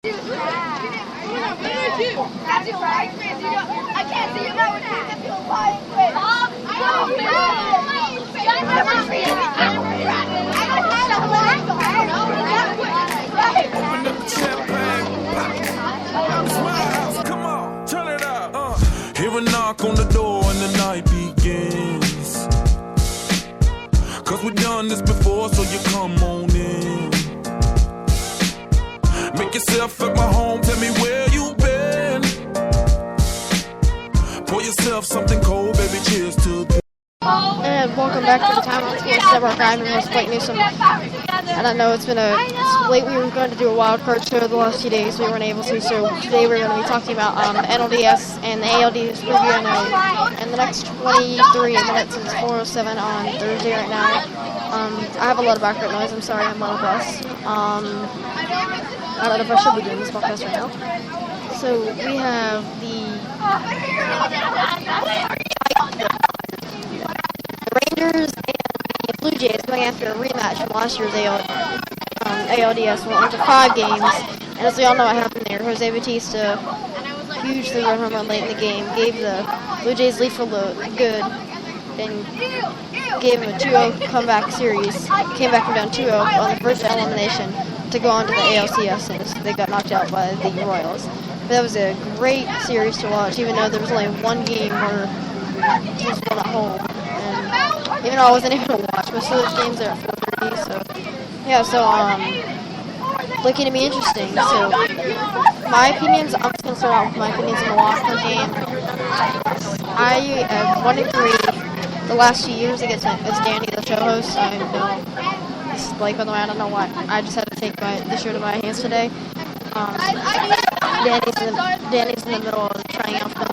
I can't see you now with the flying quiz. Open up the champagne. It's my house. Come on, turn it up. Hear a knock on the door and the night begins. Cause we've done this before, so you come on in. Make yourself at my home, tell me where you been. Pour yourself something cold, baby, cheers to this. And welcome back to the Time Out Sports Network. I'm your host, Blake Newsom. And I know it's late. We were going to do a wild card show the last few days. We weren't able to, so today we're going to be talking about NLDS and the ALDS review. I know in the next 23 minutes, it's 4:07 on Thursday right now. I have a lot of background noise. I'm sorry, I'm on a bus. I don't know if I should be doing this podcast right now. So we have the Rangers and the Blue Jays going after a rematch from last year's ALDS. Went into 5 games, and as we all know what happened there, Jose Bautista hugely run home run late in the game, gave the Blue Jays lead for good, and gave them a 2-0 comeback series. Came back from down 2-0 on the first elimination to go on to the ALCS, and they got knocked out by the Royals. But that was a great series to watch, even though there was only one game where teams won at home. And even though I wasn't able to watch most of those games, they're at 4:30. So yeah, looking to be interesting. So my opinions, I'm just gonna start out with my opinions on the Walker game. I have 1-3 the last few years against Danny, the show host. I know this is Blake, by the way. I don't know why. I just had to take the show to my hands today. Danny's in the middle of trying out for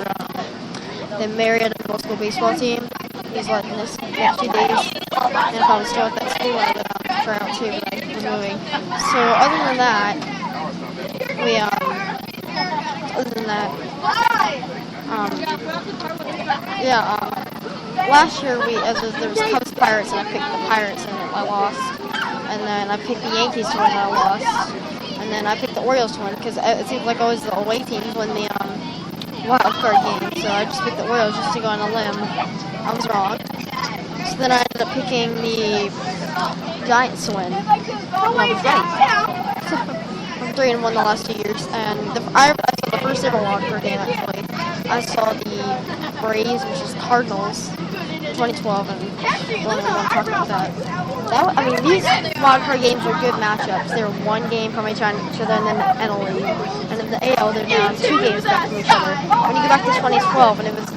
the Marietta Middle School baseball team. He's letting this next few days, and if I was still at that school, I would try out too, but I'm moving. So other than that, last year there was Cubs Pirates, and I picked the Pirates and I lost, and then I picked the Yankees to win and I lost, and then I picked the Orioles to win because it seems like always the away teams win the wild card game, so I just picked the Orioles just to go on a limb. I was wrong. So then I ended up picking the Giants to win. I was right. I'm 3-1 the last 2 years, and I saw the first ever wild card game actually. I saw the Braves versus Cardinals, 2012, and I want to talk about that. These wild card games are good matchups. They're one game from each other, and then the NL League. And in the AL, they're now 2 games back from each other. When you go back to 2012, and it was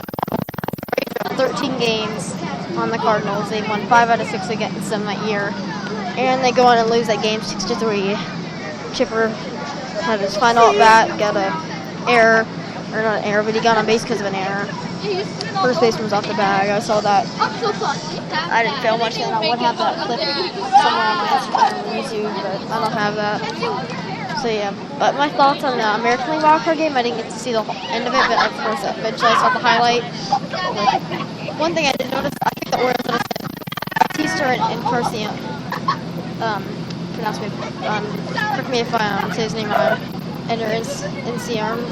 13 games on the Cardinals, they won 5 out of 6 against them that year, and they go on and lose that game 6-3. Chipper had his final at bat, got an error, or not an error, but he got on base because of an error. First baseman was off the bag. I saw that. I didn't feel much, and I would have that clip somewhere on my Instagram or YouTube, but I don't have that. So yeah, but my thoughts on the American League wildcard game, I didn't get to see the end of it, but of course eventually I saw the highlight. But one thing I did notice, I think the Orioles, and I said Bautista and Carcion, pronounce me, correct me if I say his name wrong, and Enciarm,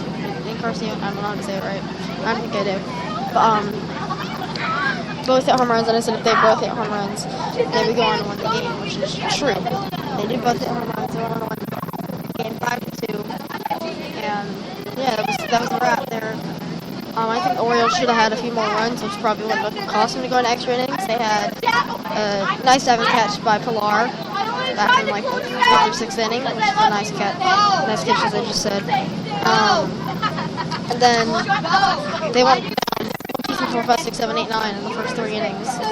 Encarnacion, I don't know how to say it right. I think I do. But both hit home runs, and I said if they both hit home runs, they would go on to win the game, which is true. They did both hit home runs, they went on to win the game 5-2, and yeah, that was a wrap there. I think the Orioles should have had a few more runs, which probably would have cost them to go in extra innings. They had a nice diving catch by Pilar back in like the 5th or 6th inning, which is a nice catch. Nice catch, as I just said. And then they went down 1, 2, 3, 4, 5, 6, 7, 8, 9 in the first 3 innings. So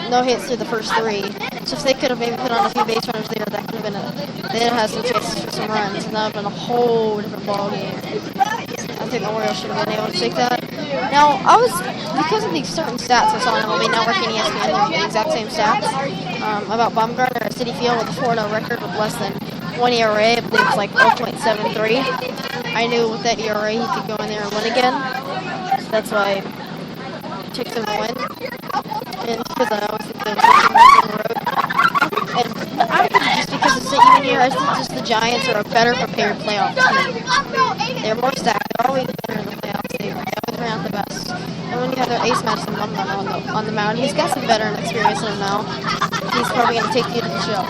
no hits through the first 3. So if they could have maybe put on a few base runners there, that could have been they'd have had some chances for some runs, and that would have been a whole different ball game. I think the Orioles should have been able to take that. Now, because of these certain stats I saw on MLB Network and ESPN, the exact same stats, about Bumgarner at Citi Field with a 4-0 record with less than 1 ERA, I believe it's like 0.73. I knew with that ERA he could go in there and win again. So that's why I took them to win. And because I always think they were in the road. And I don't think just because it's the even year. I think just the Giants are a better prepared playoff team. They're more stacked. They're always better in the playoffs. They always run out the best. And when you have their ace match on the mound, he's got some veteran experience in him now. He's probably going to take you to the show.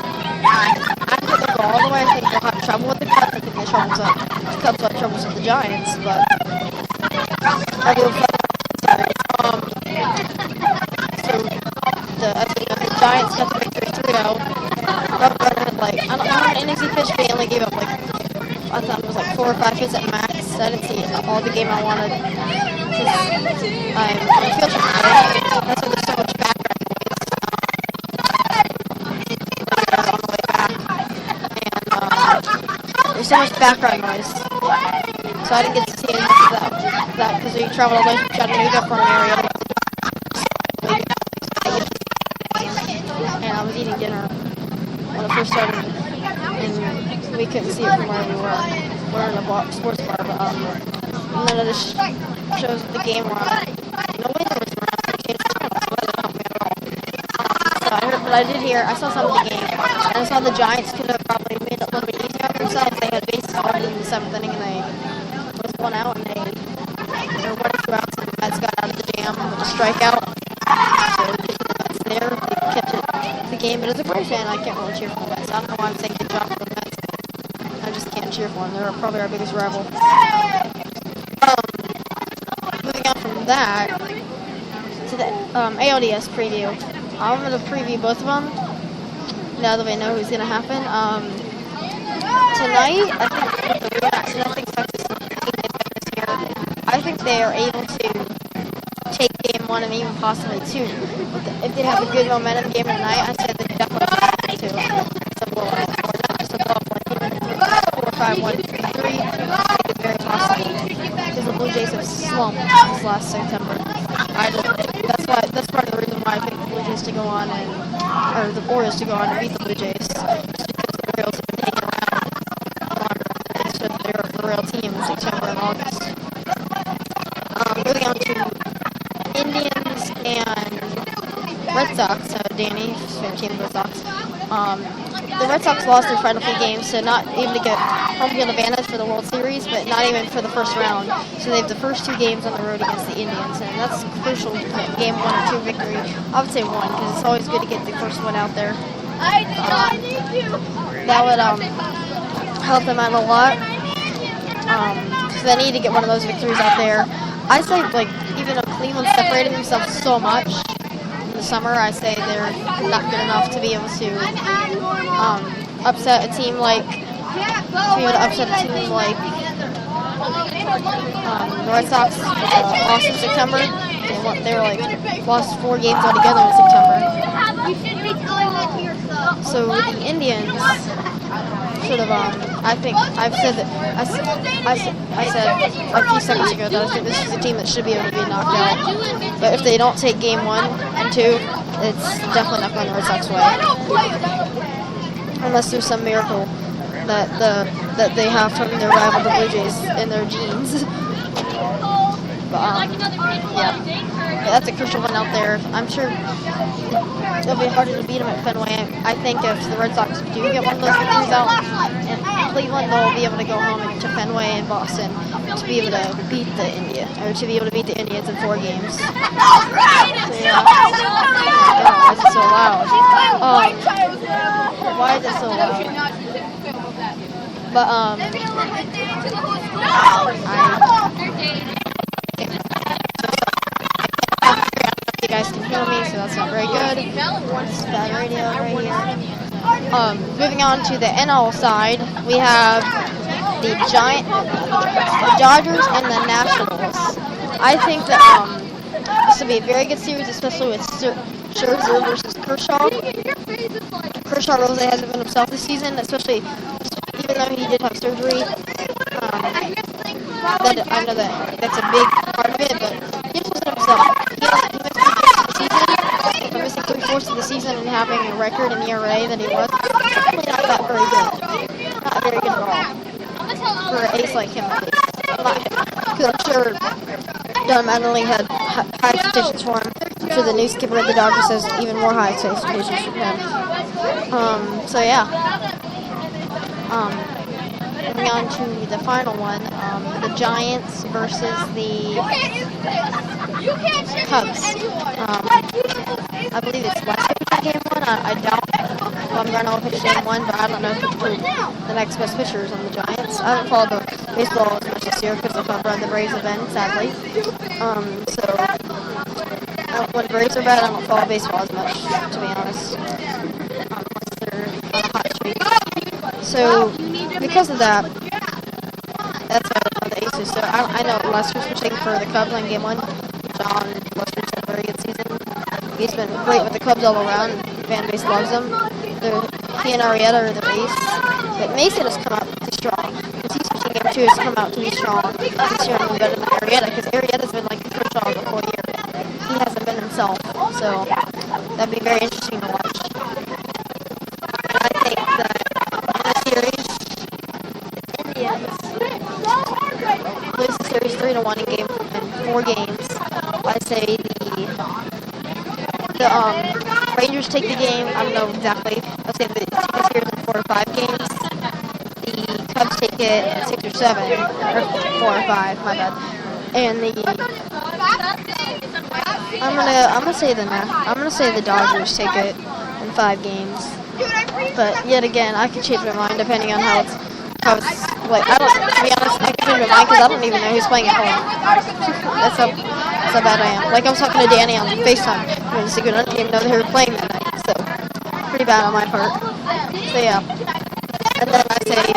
I think they'll go all the way. I think they'll have trouble with the Cubs. I think the Cubs will have troubles with the Giants, but I will play. The Giants got the victory 3-0. Like, I don't know how many innings he pitched, but he only gave up like, I thought it was like 4 or 5 hits at max. I didn't see all the game I wanted. I'm feel frustrated. That's why there's so much background noise on the way back. And there's so much background noise. So I didn't get to see any of that because we traveled all the way from Chattanooga from an area. And I was eating dinner when it first started, and we couldn't see it from where we were. We're in a sports bar, but and then it just shows the game where no window was around, so it changed the channel, so that didn't help me at all. So I heard, but I did hear, I saw some of the game, and I saw the Giants could have probably made it a little bit easier on themselves. They had bases loaded in the 7th inning, and they was 1 out, and they were 1 or 2 outs, and the Mets got out of the jam with a strikeout. So the Mets there, they kept it the game, but as a Braves fan, I can't really cheer for the Mets. I don't know why I'm saying good job for the Mets. I just can't cheer for them. They're probably our biggest rival. Moving on from that to the ALDS preview. I'm going to preview both of them now that we know who's going to happen. Tonight, I think with the rematch, I think Texas is here. I think they are able to take game 1 and even possibly 2. If they have a good momentum game tonight, I said they definitely have to. It's a blowout, or not just a blowout, like even 4-5-1, 3-3. I think it's very possible because the Blue Jays have slumped this last September. That's part of the reason why I picked the Blue Jays to go on or the Orioles to go on and beat the Blue Jays. Just because the Orioles have been hanging around longer than they should. They're a real team in September and August. Moving on to Indians and Red Sox. Danny, favorite team, Red Sox. The Red Sox lost their final 2 games, so not able to get home field advantage for the World Series, but not even for the first round. So they have the first 2 games on the road against the Indians, and that's crucial to get game 1 or 2 victory. I would say 1, because it's always good to get the first one out there. That would help them out a lot. So they need to get one of those victories out there. I say, like, even though Cleveland separated themselves so much in the summer, I say they're not good enough to be able to upset a team like the Red Sox lost in September. They were like lost 4 games altogether in September. So with the Indians, sort of I think I've said that I said a few seconds ago that I think this is a team that should be able to be knocked out. But if they don't take game 1 and 2, it's definitely not going the Red Sox way. Unless there's some miracle that they have from their rival, the Blue Jays, in their genes. But yeah, that's a crucial one out there. I'm sure it'll be harder to beat them at Fenway. I think if the Red Sox do get one of those victories out in Cleveland, they'll be able to go home to Fenway and Boston to be able to beat the Indians in 4 games. So, yeah. Why is it so loud? Why is it so loud? But you guys can hear me, so that's not very good. It's bad radio right here. Moving on to the NL side, we have the Dodgers and the Nationals. I think that this will be a very good series, especially with Scherzer versus Kershaw. Kershaw really hasn't been himself this season, especially even though he did have surgery. I know that's a big part of it, but he just wasn't himself. He missed 3/4 of the season and having a record in ERA that he was. Probably not that very good. Not very good at all. For an ace like him, at least. Because I'm sure Don Mattingly had high expectations for him. I'm sure the new skipper of the Dodgers has even more high expectations for him. So yeah. Moving on to the final one, the Giants versus the Cubs. I believe it's Lester pitching game one. I doubt Bumgarner will pitch game one, but I don't know who the next best pitcher is on the Giants. I haven't followed the baseball as much this year because of how bad the Braves have been, sadly. So when the Braves are bad, I don't follow baseball as much, to be honest, unless they're on a hot streak. So because of that, that's the Aces. So I know Lester's pitching for the Cubs on game one. John Lester's had a very good season. He's been great with the Cubs all around. Fan base loves him. He and Arrieta are the base. But Mason has come out too strong. Because he's pitching game two has come out to be strong. He's showing better than Arrieta because Arrieta's been like the Kershaw the whole year. He hasn't been himself. So that'd be very interesting to watch. And I think that in the series, Indians lose the series 3-1 in 4 games. I say the Rangers take the game. I don't know exactly. I'll say the series in 4 or 5 games. The Cubs take it in 6 or 7, or 4 or 5. My bad. And I'm gonna say the Dodgers take it in 5 games. But yet again, I could change my mind depending on how it's like. To be honest, I could change my mind because I don't even know who's playing at home. That's how bad I am. Like I was talking to Danny on FaceTime. I didn't even know they were playing that night. So pretty bad on my part. So yeah. And then I say,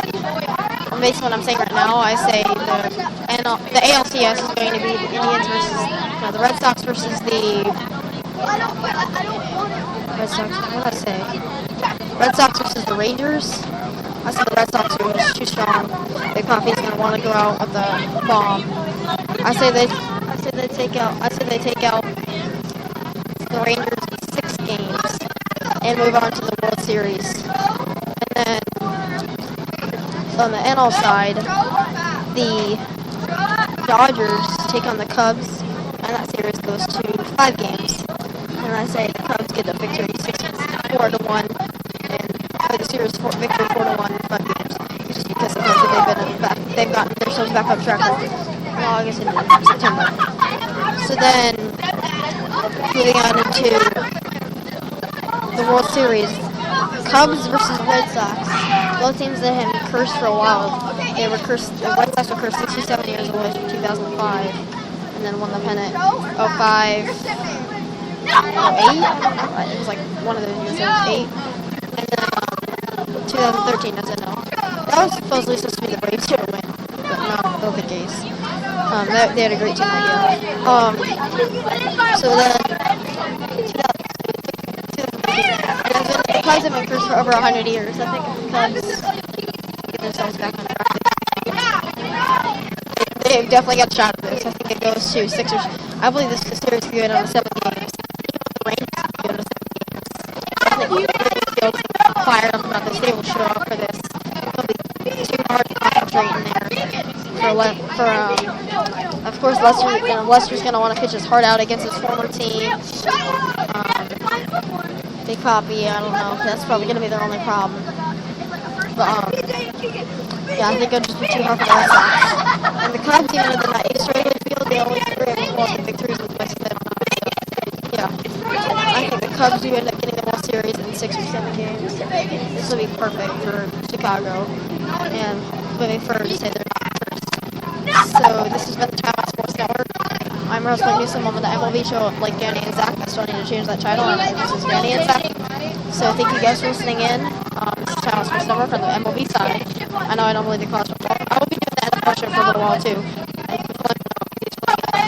based on what I'm saying right now, I say the ALCS is going to be the Indians versus the Red Sox versus the Red Sox. What did I say? Red Sox versus the Rangers. I said the Red Sox are just too strong. Big Papi's gonna want to go out with the bomb. I say they take out the Rangers in 6 games and move on to the World Series. And then on the NL side, the Dodgers take on the Cubs, and that series goes to 5 games. And I say the Cubs get a victory 4-1, and the series victory 4-1 in 5 games. Just because of how they've gotten themselves back on track. Well, I guess in September. So then, moving on into the World Series, Cubs versus Red Sox. Both teams that had been cursed for a while. They were cursed. The Red Sox were cursed 67 years old in 2005, and then won the pennant 05, 08. It was like one of those years. It was 8, and then 2013. As I know, that was supposedly supposed to be the Braves to win, but not the case. They had a great team that year. So then, 2013. The Cubs have been cursed for over 100 years. I think the Cubs get themselves back on track. They've definitely got a shot at this. I think it goes to 6 or. I believe this series could go down to 7 games. Even if the Rangers could go to 7 games. I think the Rangers feel fired up about this. They will show up for this. It'll be too hard to concentrate in there. Of course, Lester's gonna want to pitch his heart out against his former team. Big Papi, I don't know. That's probably gonna be their only problem. But yeah, I think it'll just be too hard for the Red Sox. And the Cubs, even though they're not Ace Wrigley Field, they only lost the victories in the West. So, yeah, I think the Cubs do end up getting the World Series in 6 or 7 games. This will be perfect for Chicago, and moving forward to say they're not first. So this has been the Timeout Sports Network. I'm your host, Mike Newsom. I'm on the MLB show like Danny and Zach. I still need to change that title. This is Danny and Zach. So thank you guys for listening in. This is Timeout Sports Network on the MLB side. I know I don't believe the college football. I will be doing that in the show for a little while too.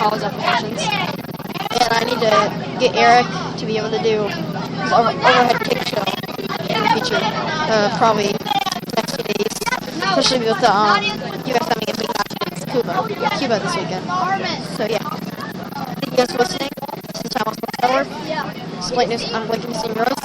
College applications. And I need to get Eric to be able to do his overhead kick show in the future. Probably next 2 days. Especially with the U.S. having a big match against Cuba this weekend. So yeah. Thank you guys for listening. This is the Timeout Sports Network. I'm Blake Newsom, your host.